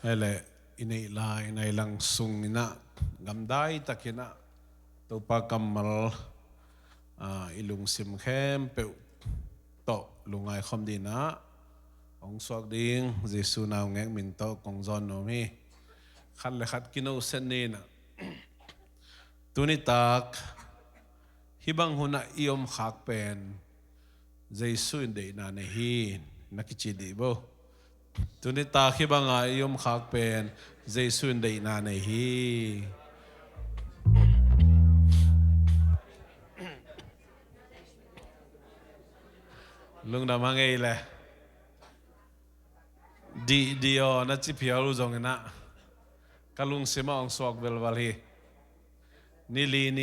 hele inay la inay lang sung ina gamdai takina topa kamal ilung sim khem pe to lungai khom dina ong suak ding jesu naw ngeng min to kong zon no mi khat le khat kino sen ni na tunitak hibang huna iom khak pen jesu inde na ne hi nakichi di bo tunitak hibang iom khak pen jesu inde na ne hi lung da mangai le di o na chi phialu zong na kalung sima ong suak bel wal hi nili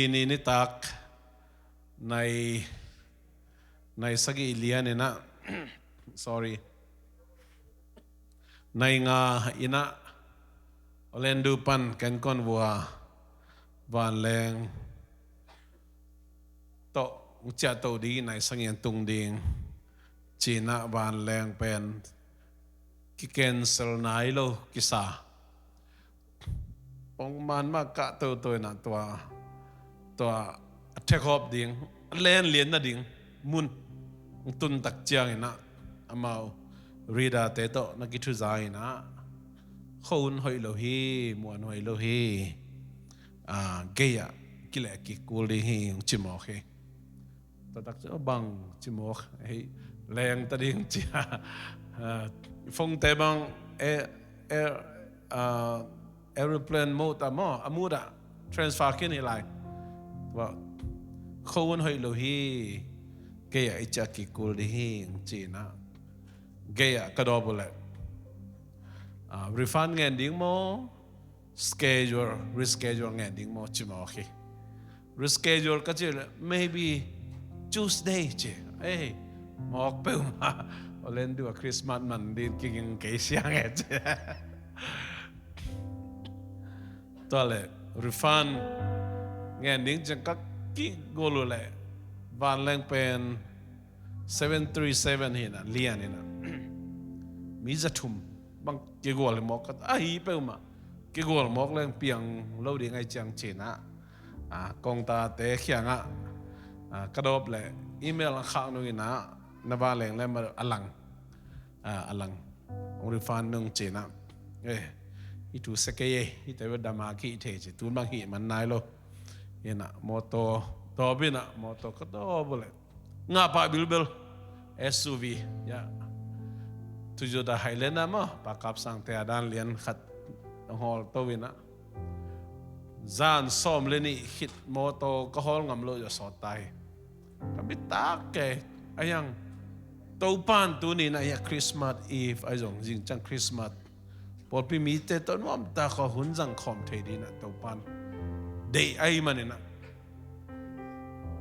ni tak nai sagi ilian na sorry nai nga ina olendu pan kan kon bua van leng to ucha to di nai sangian tung ding china van leng pen ki cancel nai lo kisa ong man ma ka to na tua take off ding len lien na ding mun tun tak chiang ina amao rida te to na ki thu zai na khon hoi lo hi muan hoi lo hi geya kile ki kul ding hi chimo he to tak cho bang chimo he leng ta ding chia phong te bang airplane mode amuda transfer kin hi lai wa khon hoi lo hi geya icha ki kul di hi china geya kadobule refund ngen ding mo reschedule ngen ding mo chimo khi reschedule ka chile maybe Tuesday che hey mok pe ma olen du Christmas man din king ke siang et tole refund ngen ding jang ka ki golu le van leng pen 737 hina lian hina mi zathum bang ke gol mok ka ai pe ma ke gol mok leng piang lo ding ai chang chena kong ta te khianga kadop le email khang no ina na ba leng le ma alang ong refund nung chena itu sekeye itu dama ki the che tun bang hi man nai lo yana moto to bina moto ka do bole nga pa bilbel SUV ya tujo da Highlander ma pakap sang te adan lian khat hol to wina zan som leni hit moto ka hol ngam lo yo sotai kabita ke ayang to pan tu ni na ya Christmas Eve ayong jing chang Christmas por pi mi te ton mom ta ko hun jang khom the di na to pan dei ai manina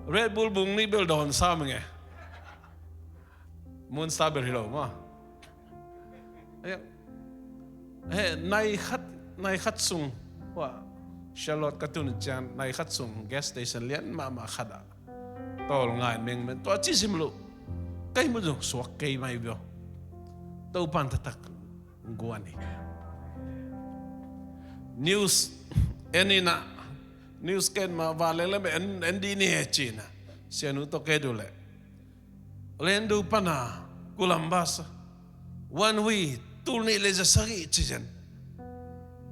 Red Bull bung ni bel don sam nge mun saber hilo ma nai khat sung wa Charlotte katun chan nai khat sung gas station lian ma khada tol ngai meng men to chi simlu kai mu jong suak kai mai bio to pan ta tak guani news enina news ken ma vale le en di ni he china sianu to ke dule lendu pana kulambas one week tul ni le sagi chijen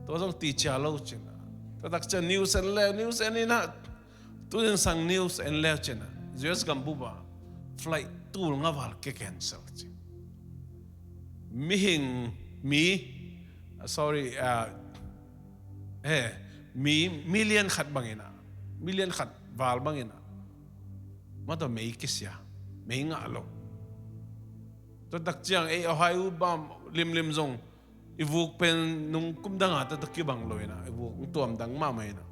to jong ti cha lo china to tak cha news enina tu jeng sang news en le china just gambuba flight tul ngawal ke cancel chi mi million khat bangina million khat wal bangina ma to mei kisya mei nga lo to dak chiang ohio bam lim zong ivuk pen nung kumdanga ta takibang loina ivuk tuam dang ma mai na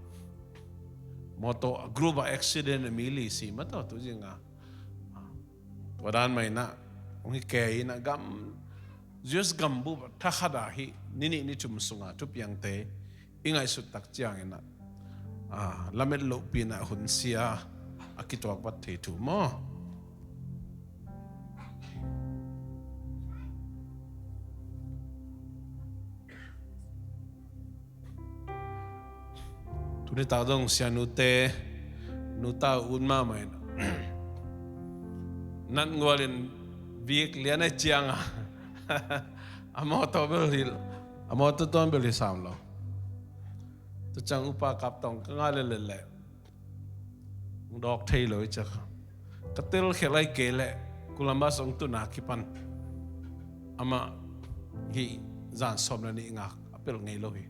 moto group accident mili si ma to tu jinga wadan mai na ong ke ina gam just gambu tha khada hi ni chum sunga tu piang te ingai su tak chiang ina lamet lo pina hun sia akitok bat the tu mo Tuni ta dong sia nu te nu ta un ma mai nan ngolin viek lian ai chiang a amo to bel hil amo to ton bel sam lo to chang upa kap tong ka nga le le dok thei loi cha ka tel khelai ke le kulamba song tu na kipan ama hi zan som na ni nga apel ngei lo hi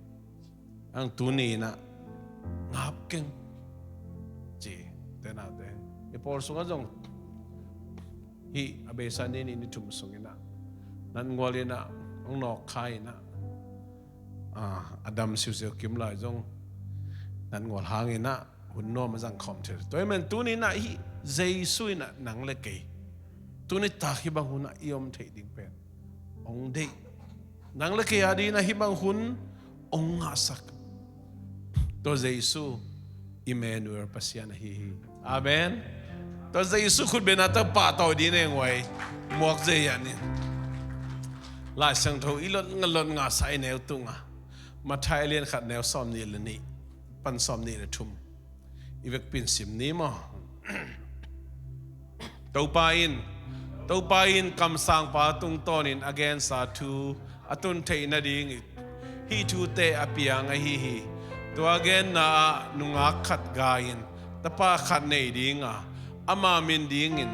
ang tu ni na ngap keng chi te na te e por sunga jong hi abesa ni ni thum sungina nan ngolina ong nok khai na adam siu siu kim lai jong nan ngol hangina hun no ma jang khom the toy men tu ni na hi jesu na nang le ke tu ni ta hi bang hun iom thei ding pen ong dei nang le ke adi na hi bang hun ong nga sak to jesu Emmanuel pasian hi amen to jesu khut be na ta pa to di ne ngoi mok je ya ni la sang tho ilot ngalon nga sai neu tunga ma thai lien khat neu som ni le ni pan som ni le thum ivek pin sim ni mo to pa in kam sang pa tung tonin again sa thu atun thei na ding hi thu te apiang a hi to again na nunga khat gain tapa khat nei dinga ama min dingin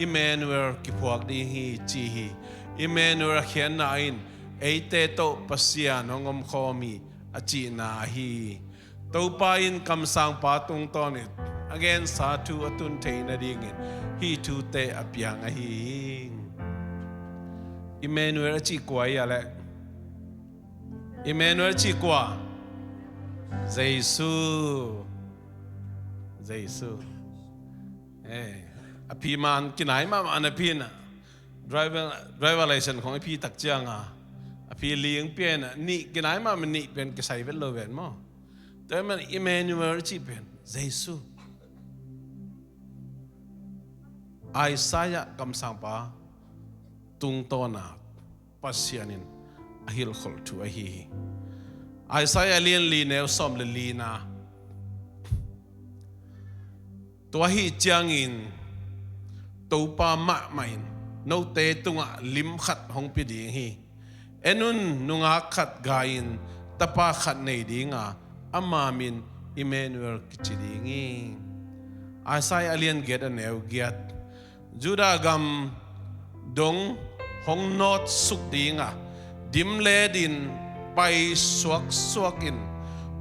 Emmanuel ki phuak ding hi chi hi Emmanuel khian na in eite to pasian hongom khomi achi na hi to pa in kam sang pa tung tonit again sa thu atun thei na dingin hi thu te apiang a hi Emmanuel achi kwa ya le Emmanuel chi kwa Jesu api man kinai ma an api na driver license ของ api tak chiang api lieng pian ni kinai ma ni pen ke sai vel lo ven mo to man Emmanuel chi pen Jesu Isaiah kam sang pa tung to na pasianin ahil khol thu a hi Isaiah lien li neu som le li na to hi chiang in to pa ma main no te tunga lim khat hong pi ding hi enun nunga khat gain tapa khat nei dinga ama min Emmanuel kichidingi Isaiah alien get an eu giat Judah gam dong hong not suk dinga dim le din pai suak in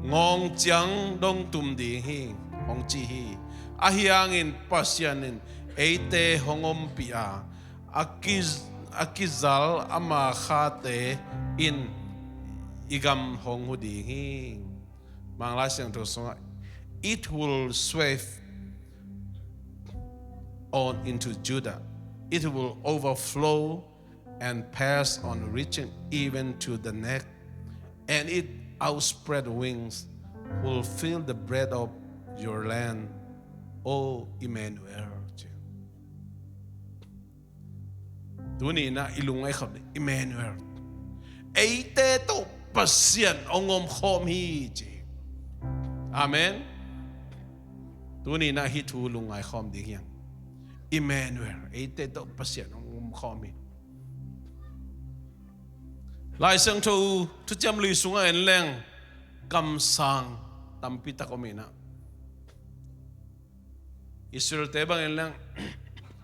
ngong chiang dong tum ding hi hong chi hi ahiang in pasianin eite hongom pia akizal ama khate in igam hong hudi hi mangla siang to songa it will sweep on into Judah it will overflow and pass on reaching even to the neck and it outspread wings will fill the bread of your land O Emmanuel tu ni na ilungai khop Emmanuel eite to pasian ongom khom hi chi amen tu ni na hi thu lungai khom ding yang Emmanuel eite to pasian ongom khom hi lai sang thu tu cham lui sunga en leng kam sang tampi takomina Israel te bang en leng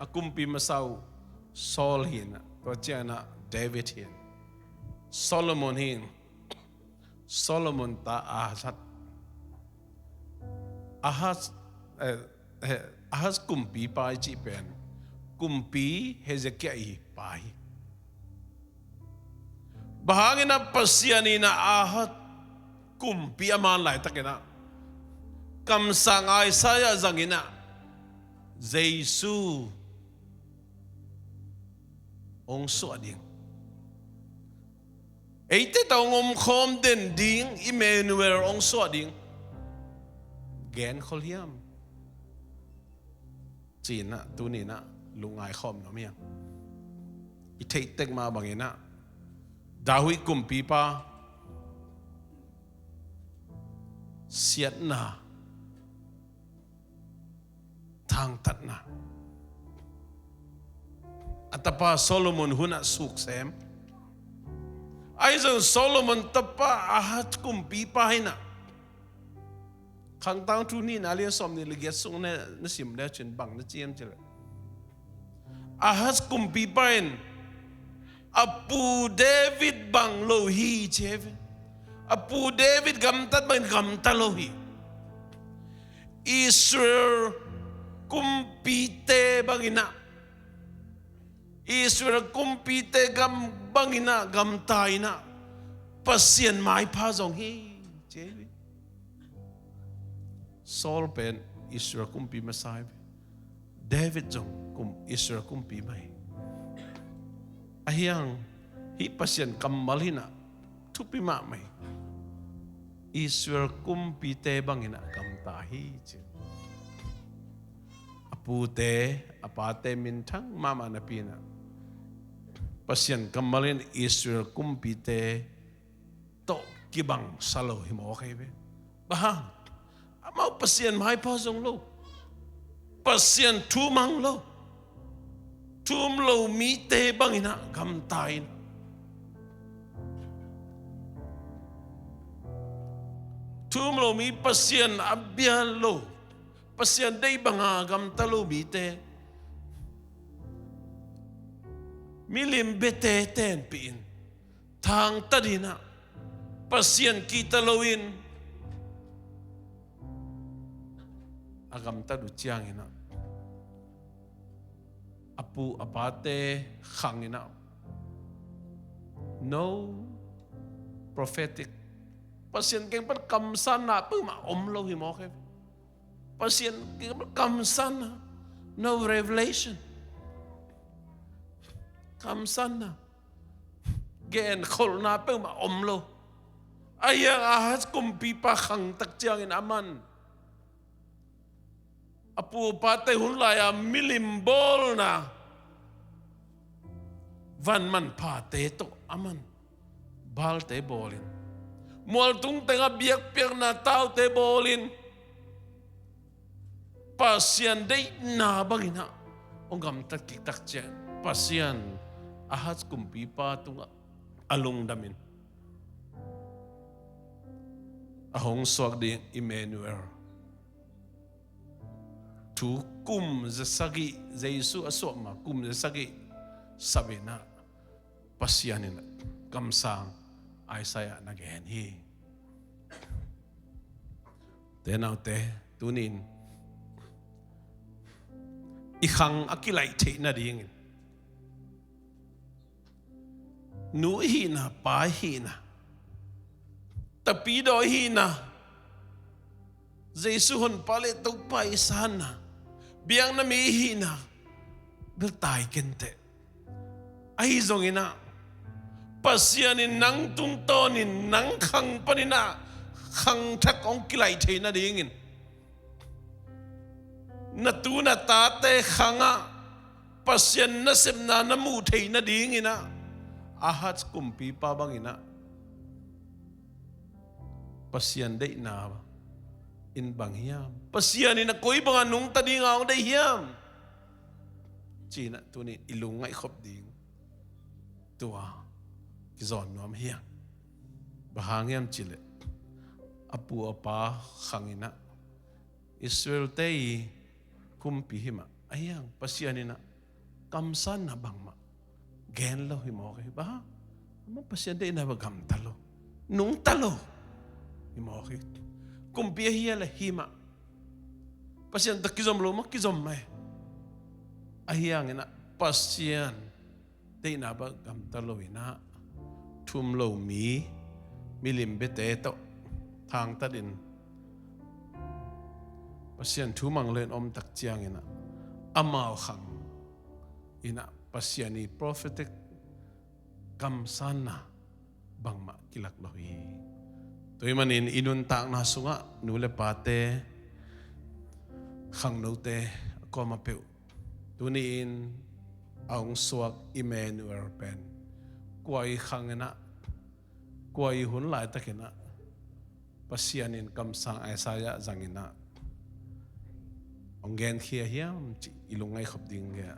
akumpi masau Saul hin to chana David hin Solomon hin Solomon ta ahas kumpi pai chi pen kumpi Hezekiah hi pai bahangina pasiani na ahat kumpi aman lai takena kam sang Isaiah zangina Jesu ong so ding eite tongom khom den ding Emmanuel ong so ding gen kholiam china tu ni na lungai khom no miang I thei tek ma bangina dahui kumpi pa siat na thang tat na atapa Solomon huna suk sem ai zong Solomon tapa ahat kumpi pahina khang tang tu ni na lia som ni liget sung na sim le chen bang na chiam chile ahat kumpi pahin apu David bang lo hi cheve apu David gamtat bang gamta lo hi Israel kumpite bangina Israel kumpite gam bangina gam taina pasien mai pa zong hi cheve Saul pen Israel kumpi masai David zong kum Israel kumpi mai ahyang hi pasien kamalina tupi ma mai Israel kumpi te bangina kam tahi che apu te apate min thang mama na pina pasien kamalin Israel kumpi te to kibang salo himo kebe bah mau pasien mai pa zong lo pasien tumang lo tum lo mi te bangina kam tain tum lo mi pasien abian lo pasien dei banga gam talo mi te milim bete ten pin thang tadina pasien kita loin agam tadu chiang ina apu apate khangina no prophetic pasien keng pan kamsan na pu ma omlo hi mo ke pasien keng pan kamsan na no revelation kamsan na gen khol na pu ma omlo aya ahas kumpi pa khang tak chiang in aman apu pate hun laya milim bol na van man pa te to aman bal te bolin mual tung tengah biak piak na tau te bolin pasian dei na bangina ongam tak tak chen pasian ahas kumpi pa tunga alung damin ahong swag di Emmanuel tu kum zasagi Yesu asok ma kum zasagi sabina pasianin kamsang Isaiah nagahen hi tenaw te tunin ikhang akilai te na dingin nu hi na pa hi na tapi do hi na Yesu hon pale to pa isana biang na mi hi na bil tai kente ai zong ina pasianin nang tung tonin nang khang panina khang thak ong kilai theina dingin na tu na ta te khanga pasian na sem na namu theina dingina ahat kumpi pa bangina pasian dei na in bang hiam pasianin na koi bang anung tading ang dei hiam china tuni ilungai khop ding tua kizon nom hiang bahangiam chile apu apa khangina Israel tei kumpi hima ayang pasianina kamsan na bangma gen lo himo ke ba mo pasian dei na bagam talo nung talo himo ke kumpi hiya la hima pasian takizom lo makizom mai ayang ina pasian dei na bagam talo ina thum lo mi milim bete to thang tadin pasian thumang len om tak chiang ina amao khang ina pasiani prophetic kamsana bangma kilak lohi toy manin inun tak na sunga nule pate khang note ko mapeu tunin aung suak Emmanuel pen kuai khangena kuai hun lai takena pasianin kamsang Isaiah zangina ông gen khia hiam chỉ ilung ngay khop ding ge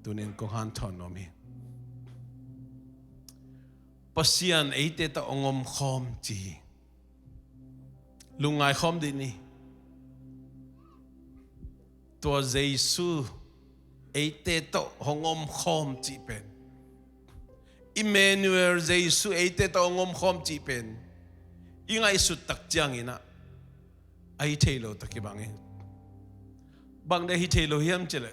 tunin ko han thon no mi pasian eite ta ongom khom chi lungai khom di ni to Giêsu eite ta ongom khom chi pen Emmanuel Giêsu eite ta ongom khom chi pen ingai su tak chiang ina ai thelo takibangi bang de hi thelo hiam chele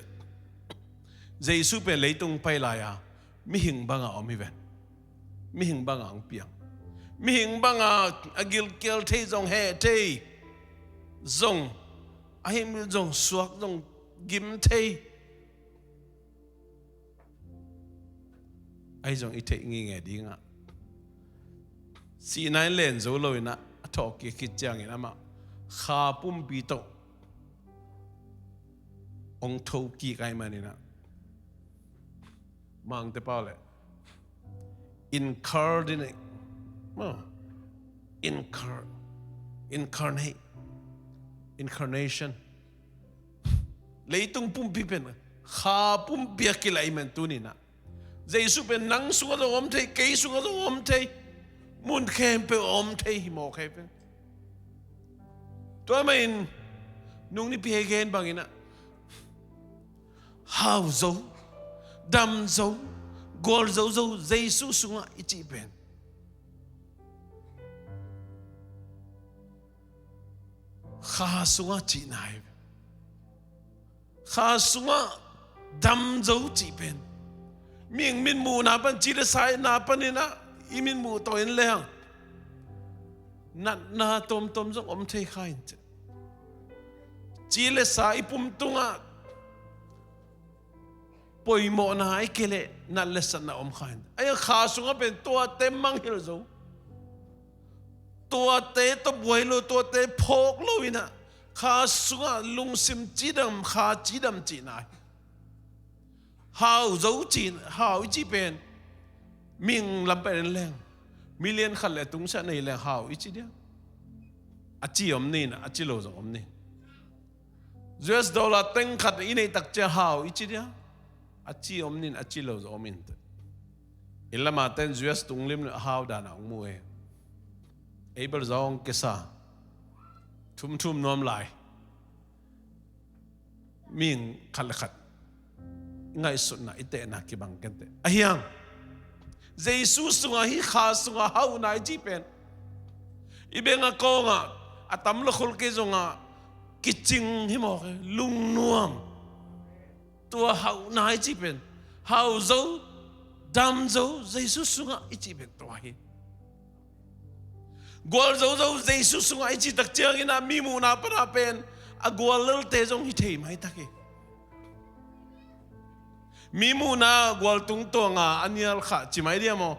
Giêsu pe leitung pai la ya mi hing banga omi ven mi hing banga ang piang mi hing banga agil kel thei zong he thei zong ahim zong suak zong gim thei ai zong i thei ngi nge dinga si nai len zo loina thok ki khit chang ina ma kha pum pi to ông thâu kỳ cái mà nè mang tới bao lệ incarnate incarnation lấy tung pum pi pen kha pum bia kỳ lại mình tu nè Giêsu pen nắng xuống rồi ôm thấy cây xuống rồi ôm thấy muốn khem pe ôm thấy mò khem pe tôi mình nung ni pi again bằng ina hào dấu đam dấu gol dấu dấu Giêsu xuống lại chỉ bên khá xuống chỉ này khá xuống đam dấu chỉ bên mình mù na ban chỉ là sai na ban nè mình mù tôi in leng na tom tom giống ông thấy khai chỉ là sai pum tung à bồi mộ na ai kele na lesson na om khan ay kha sunga pen tua te mang hil zo tua te to boilo tua te phok lo ina kha sunga lung sim chidam kha chidam chi nai hao zo chi hao chi pen ming lam pen leng million khal le tung sa nei le hao chi dia achi om ni na achi lo zo om ni US dollar teng khat inei tak che hao chi dia achi omnin achi lo zo omin ilama ten US tunglim how da na ong mue able zong kesa thum thum nom lai ming khal khat ngai sut na ite na ki bang kente ahiang Giêsu sunga hi kha sunga hau nai ji pen ibenga ko nga atam lo khol ke zonga kiching hi mo lung nuam tua hậu nai chỉ bên hậu dấu đam dấu Giêsu xuống á chỉ bên tua hi gwal dấu Giêsu xuống á chỉ đặc trưng ina mi mu na pa pen a gwal lel te jong hi thei mai ta ke mi mu na gwal tung to nga anial kha chi mai dia mo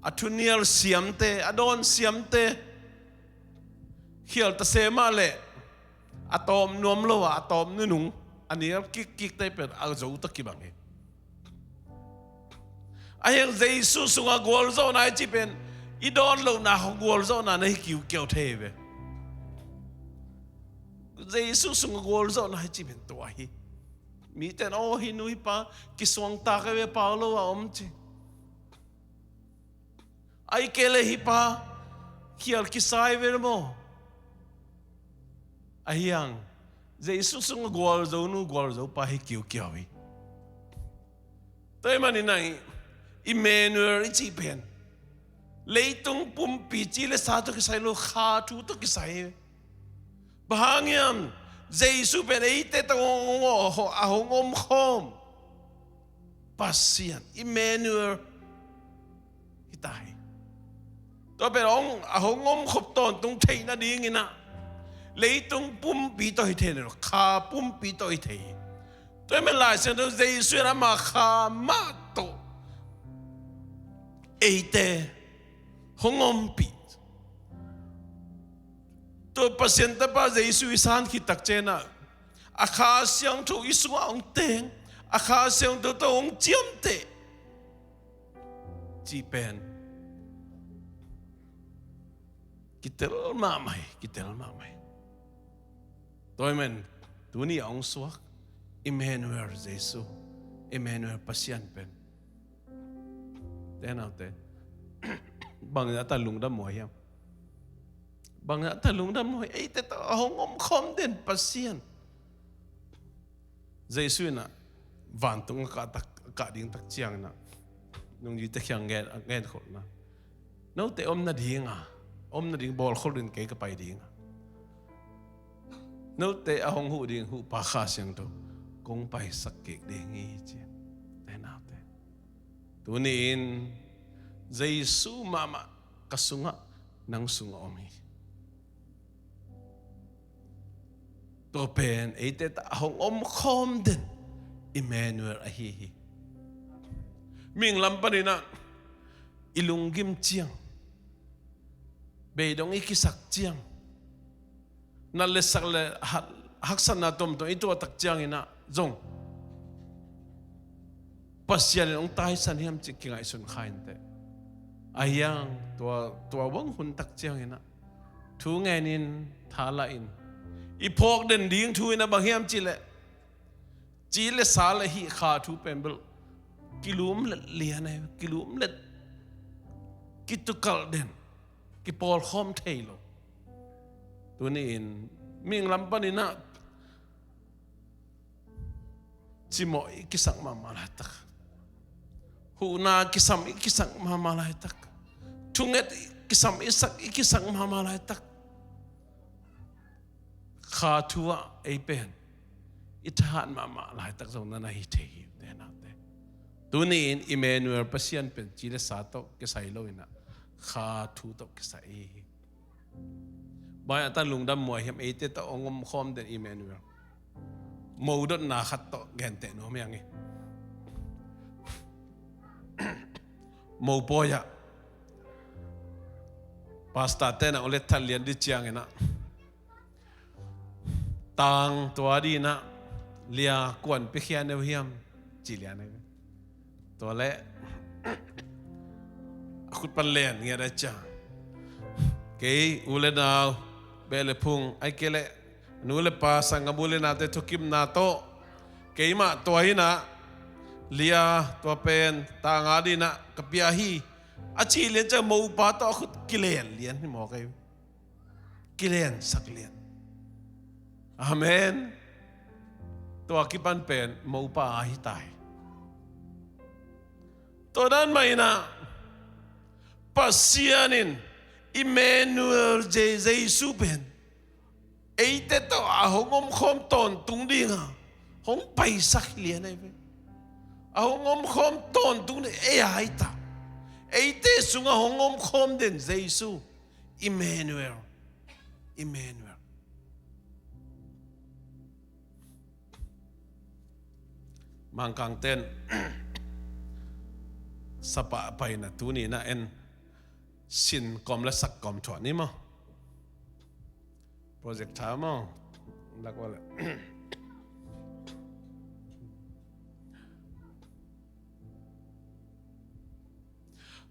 athunial siam te adon siam te hial ta se ma le atom nuam lo atom nu nung anh em kik tay pe ao dấu tất kỳ bằng hết anh Giêsu xuống à gol zo này chỉ bên idon lâu na không gol zo na này kêu kêu thế về Giêsu xuống à gol zo này chỉ bên tuổi mi tên ô hi nuôi pa kiswang ta cái về Paulo à om chi ai kele hi pa hial kisai về mo ayang Giêsu xuống gwal zo nu gwal zo pa hi kiu kiu hi tôi mà này Emmanuel chỉ bên lấy tung pum pi chỉ là sao tôi cái sai lo kha tu tôi cái sai bahang yam Giêsu bên ấy te tao hong om khom pasian Emmanuel hitai tôi bên ông hong om khop ton tung thei na đi nghe na lấy tung pum pi tôi thế này kha pum pi tôi thế tôi mới lại xem tôi Giêsu là mà kha ma to ấy thế hong om pi tôi pasien ta pa Giêsu san khi tak che na a kha siang thu isu ông teng a kha siang to ông chiam te chi pen kitel ma mai tôi men tu ni ong suak Emmanuel Jesu Emmanuel pasian pen te nào te bằng đã ta lung đam mồi em bằng đã ta lung đam mồi ấy te ta hong om khom den pasian Jesu na van tung ka ding tak chiang na nung ji te kyang ngen khol na no te om na ding bol khol din ke ka pai ding no te a hong hu ding hu pa kha siang to kong pai sak ke ding hi chi te nào te tu ni in Jesu mama kasunga nang sunga omi to pen ite ta hong om khom den Emmanuel a hi ming lam panina ilunggim chiang be dong ikisak chiang na lesak le haksan na tom to ito tak chiang ina zong pasyan ong tai san hiam chikingai sun khain te ayang tua wang hun tak chiang ina thu ngenin thala in ipok den ding thu ina bang hiam chile sala hi kha thu pembel kilum le lianai kilum le kitukal den ki pol khom thailo tuni in ming lampani na chimo ikisang mamalatak huna kisam ikisang mamalatak tunget kisam isak ikisang mamalatak kha thua eipen itahan mamalatak zong na hi thehi denate tuni in Emmanuel pasian pen chile sato ke sailo ina kha thu to ke sai ba ta lungdam mo hiam ete ta ongom khom den Emmanuel modot na khat to gente no me angi mo poya pasta tena ole thalian di chiang ina tang to adi na lia kwan pe khian hiam chilian ne to le khut pan len nge da cha ke ule naw bele phung ai kele nule pa sangabule na te thokim na to keima to hina lia to pen tanga di na kapia hi achi le cha mo pa to khut kilen lian ni mo kai kilen sak lian amen to akipan pen mo pa hi tai to dan mai na pasianin Emmanuel Jesu pen eite to a hongom khom ton tung dinga hong pai sak lian ai ve a hongom khom ton tung ni e ai ta eite sunga hongom khom den Jesu Emmanuel mangkang ten sapa pai na tu ni na en sin kom la sak kom thwa ni mo project tha mo lak wala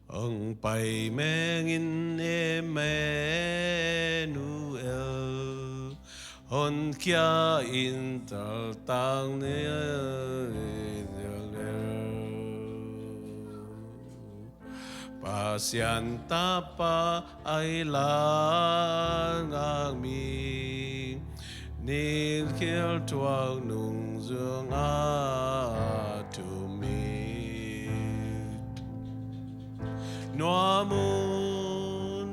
ông pai meng in Emmanuel hon kia in tal tang ne pasian tapa ai lang ang mi nil kiel tuang nung dương a tu mi noa moon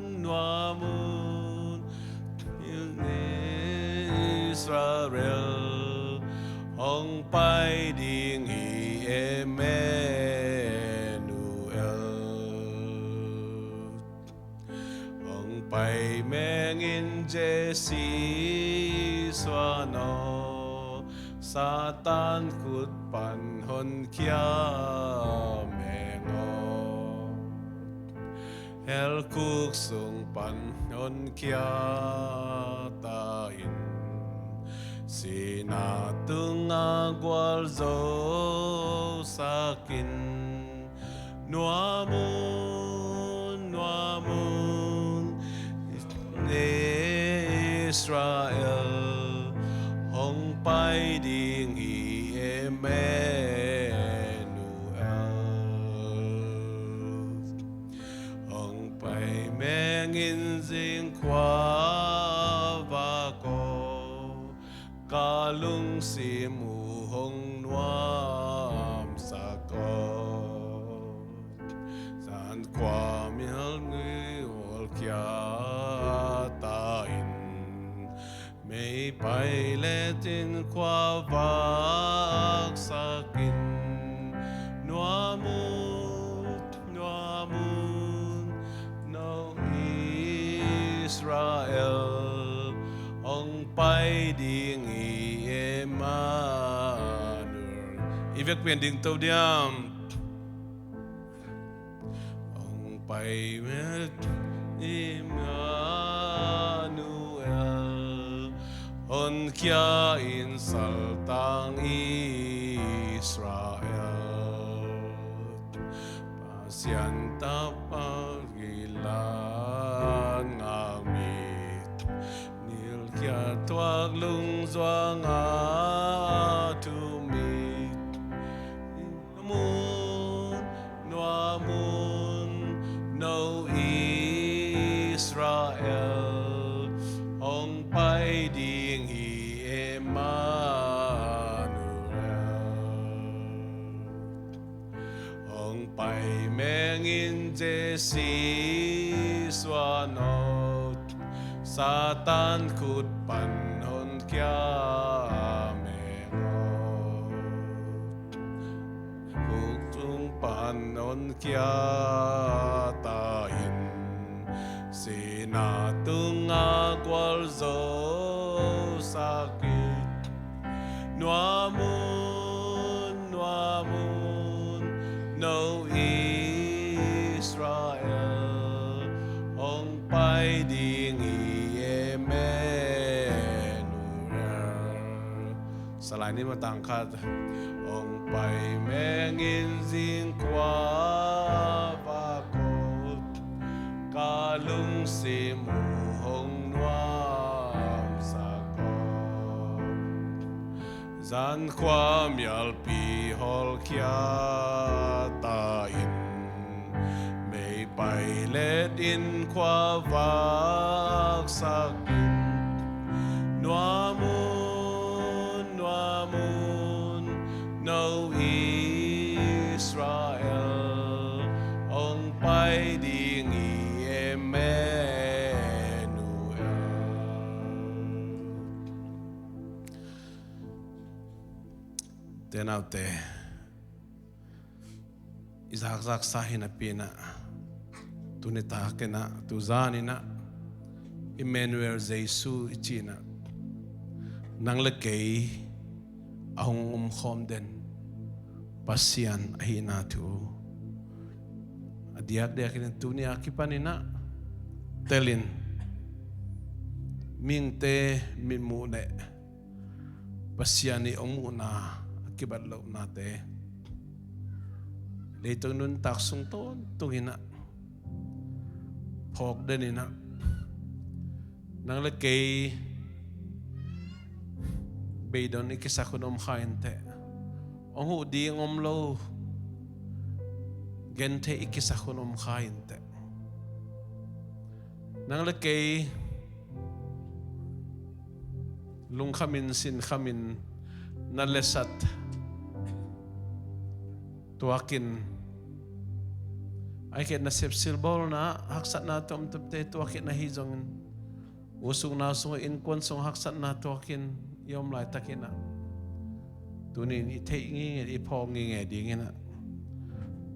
Israel hong pai ding hi Pai meng in Jesi swano Satan kut pan hon kia mengo Hel kuk sung pan hon kia ta in Sina tung agwal zo sakin Noa moon Israel Ông bay điên hi Emmanuel. Ông bay mang in riêng qua và có cả lung si mù hồng noam sa có san qua miel người ol kia ta in may bay lệ tin qua vác sa kin noa mun no Israel ông bay điên y Emmanuel. Ivek quyền đình tâu điam ông bay met Emmanuel on kia in saltang Israel pasian tapagilan ngamit nil kia tuag lung zoang to meet moon no Israel ông bay điên hi Emmanuel ông bay mang in Jesse swanot Satan kut panhon kya mengot huktung panon kya tahin sinatung agwal zo sakit nuamun no Israel ông bay điên Selain ini matangkat ông bay mang in riêng qua và cột cả lung si mù hồng noam sa có gian qua mial pi hol kia ta in may bay lết in qua vác sa kin nuamun no Israel ông bay điên y Emmanuel. Tên nào te izak sahina pina tu neta kena tu zanina Emmanuel Jesu ichina nang lekei ahong khom den pasian ahina tu adiak dia kini dunia kipanina telin mingte minmu ne pasiani ong una akibat lo nate leitong nun taksung ton tungina phok denina nang lekei beidon ikisakunom khainte ongu di ngomlo gente ikisakunom khainte nang lekei lung khamin sin khamin na lesat tuakin ay ket na sepsilbol na haksat na tom tepte tuakin na hizong usung na sung in konsong haksat na tuakin yom lai takina tunin itengi i pongi dingina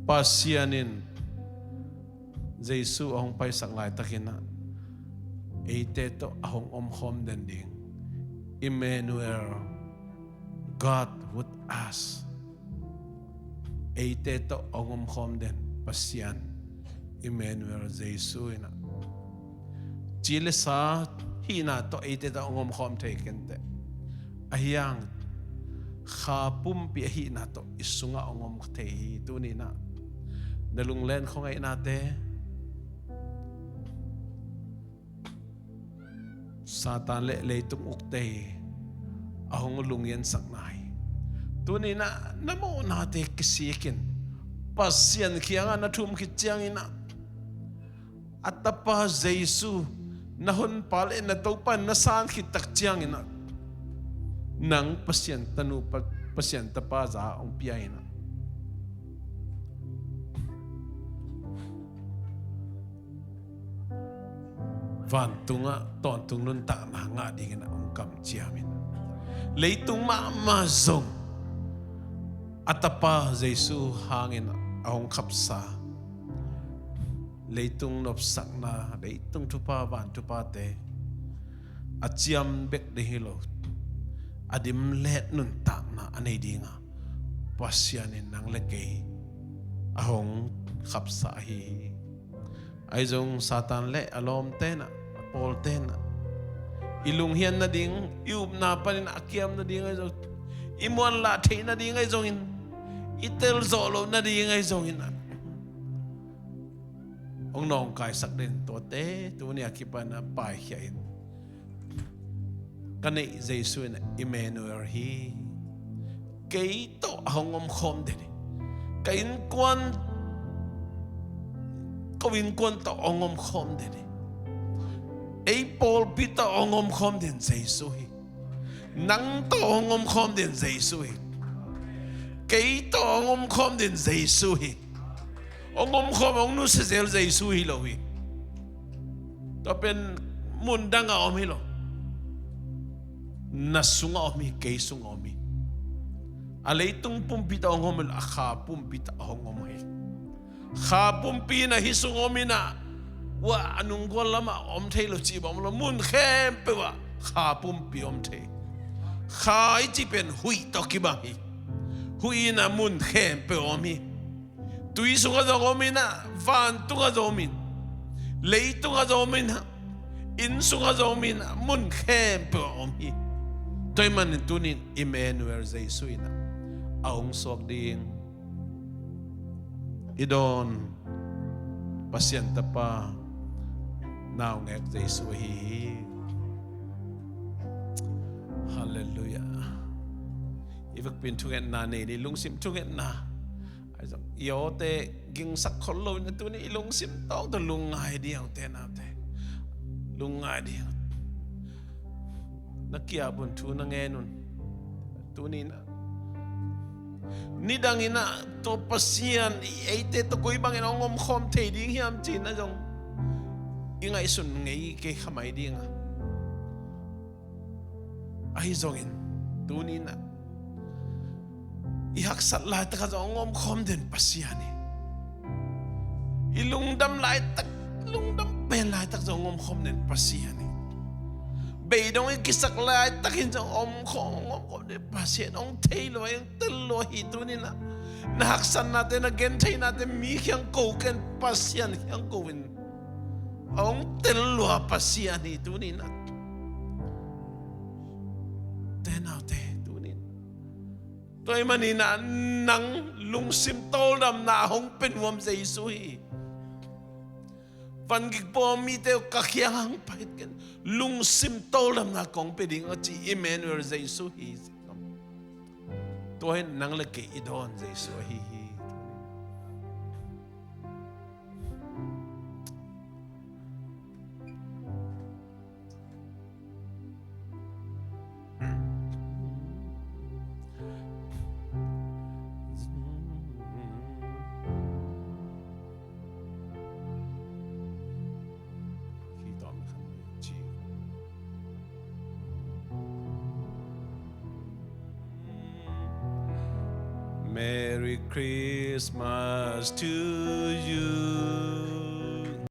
pasianin Jesu ahong pai sak lai takina eite to ahong khom den ding Emmanuel God with us eite to ahong khom den pasian Emmanuel Jesu ina chile sa hina to eite to ahong khom taken ahiyang khapum pi hi na to isunga ongom thei tu ni na nalunglen khongai na te Satan le tung uktei ahong lungyan saknay. Tunay na namo nate kisikin. Pasyan kaya nga natum kityang ina. At tapa Jesu nahon pala na taupan nasaan kitak tiyang ina. Nang pasyan tanu pasyan tapa za ang piyay na. Van tunga ton tung nun tak na nga di nga ang kam tiyamin. Leitung maamazong at tapa Jesu hangin ahong kapsa. Leitung nopsak na leitung tupa van tupa te at siyam bek de hilo adim let nun tak na anay di nga pasyanin ng lagay ahong kapsa hi ay zong satan le alom tena Paul tena ilunghian na ding iub na pa rin akyam na ding ay zong imuan latay na ding ay zongin itel zolo na ding ay zongin ang nong kay sak din to te tu ni akipan na pa hiyain kanay Jesu na Emmanuel hi kay to ahong khom din kain kwan kawin kwan to ongom khom din ay Paul pita ongom khom din Jesu hi nang to ongom khom din Jesu hi kay to ongom khom din Jesu hi ongom khom ong nu se zel Jesu hi lo hi to pen mundang om hi lo nasunga omi kay sunga omi alay tung pumpita ongom il akha pumpita ongom hi kha pumpi na hisung omi na wa anung gol lama om thei lo chi bom lo mun khem pe wa kha pumpi om thei kha I chi pen hui to ki ba hi hui na mun khem pe omi tui sunga zo omi na van tunga zo omi lei tunga zo omi na in sunga zo omi na mun khem pe omi toy man tunin Emmanuel Jesu ina aung sok ding idon pasyenta pa now ngek Jesu hi hallelujah ivak pin tunget na ne ni lungsim tunget na azong yote ging sakholo na tu ni lungsim tong to lungai diang te na te lungai diang nakiabon tu na ngenun tu ni na nidang ina to pasyan ite to koy bang ina ngom khom te ding hiam chin na jong inga isun ngai ke khamai ding ai zongin tunina ihak sat lai ta ka ngom khom den pasyani ilungdam lai tak lungdam pen lai tak ngom khom den pasyani bay dong kisak lai takin jong om khom de pasien ong thei lo yang tel lo hi tunina nahaksan natin again thei natin mi kyang ko ken pasien kyang ko win ong tel lo pasien hi tunina tenaw te tunin toy manina nang lungsim tol dam na hong penwam Jesu hi van gig po mi te kakyang pahit ken lungsim tolam na kong peding at si Emmanuel Jesu hi toy nang laki idon Jesu hi Merry Christmas to you.